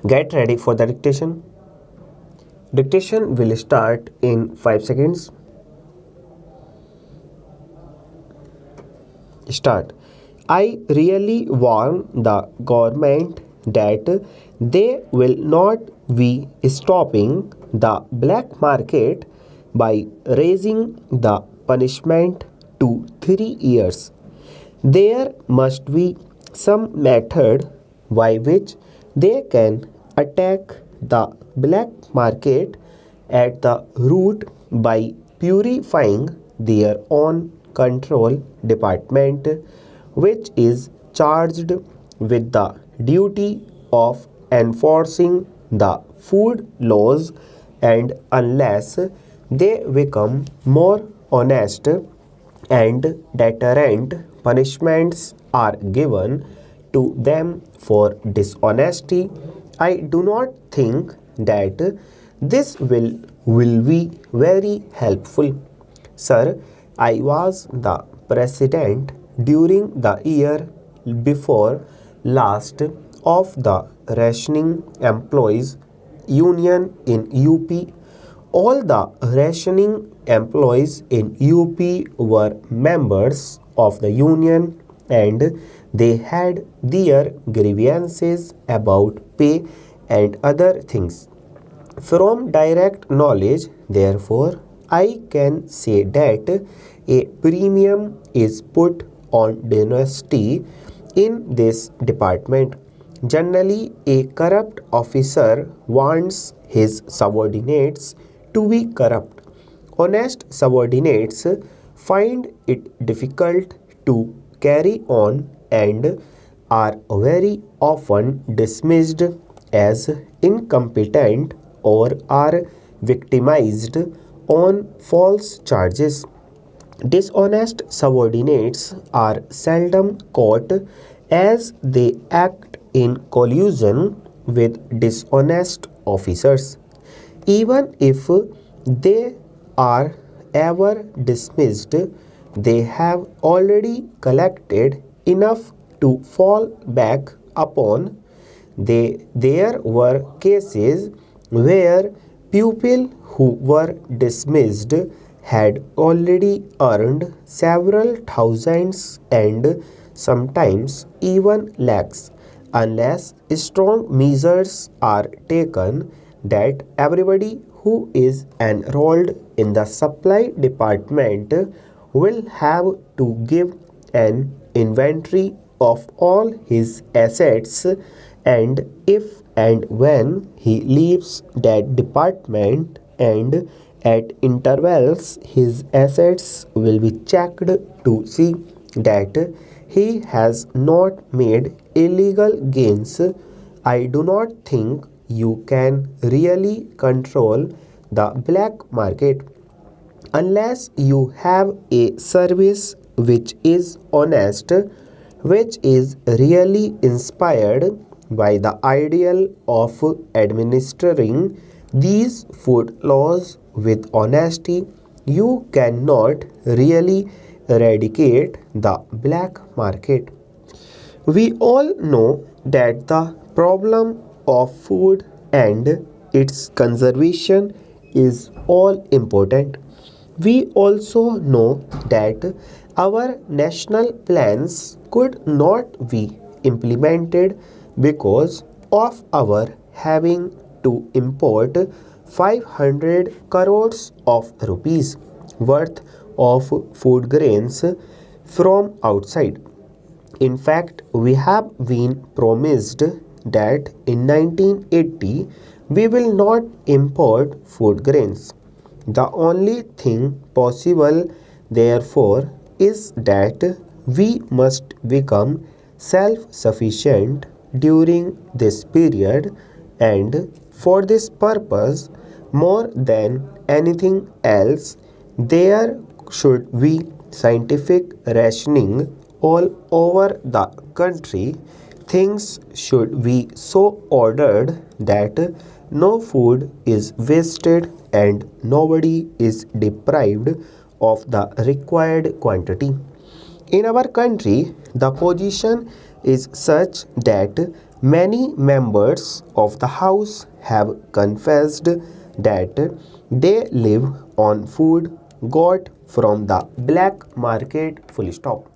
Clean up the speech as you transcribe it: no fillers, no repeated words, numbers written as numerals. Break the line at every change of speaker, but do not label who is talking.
Get ready for the dictation. Dictation will start in 5 seconds. Start. I really warn the government that they will not be stopping the black market by raising the punishment to 3 years. There must be some method by which they can attack the black market at the root by purifying their own control department, which is charged with the duty of enforcing the food laws, and unless they become more honest and deterrent punishments are given to them for dishonesty, I do not think that this will be very helpful. Sir, I was the president during the year before last of the Rationing Employees Union in UP. All the rationing employees in UP were members of the union and they had their grievances about pay and other things. From direct knowledge, therefore, I can say that a premium is put on honesty in this department. Generally, a corrupt officer wants his subordinates to be corrupt. Honest subordinates find it difficult to carry on and are very often dismissed as incompetent or are victimized on false charges. Dishonest subordinates are seldom caught as they act in collusion with dishonest officers. Even if they are ever dismissed, they have already collected enough to fall back upon. There were cases where people who were dismissed had already earned several thousands and sometimes even lakhs, unless strong measures are taken that everybody who is enrolled in the supply department will have to give an inventory of all his assets, and if and when he leaves that department and at intervals his assets will be checked to see that he has not made illegal gains. I do not think you can really control the black market unless you have a service which is honest, which is really inspired by the ideal of administering these food laws with honesty. You cannot really eradicate the black market. We all know that the problem of food and its conservation is all important. We also know that our national plans could not be implemented because of our having to import 500 crores of rupees worth of food grains from outside. In fact, we have been promised that in 1980 we will not import food grains. The only thing possible, therefore, is that we must become self-sufficient during this period, and for this purpose, more than anything else, there should be scientific rationing all over the country. Things should be so ordered that no food is wasted and nobody is deprived of the required quantity. In our country, the position is such that Many members of the house have confessed that they live on food got from the black market. Full stop.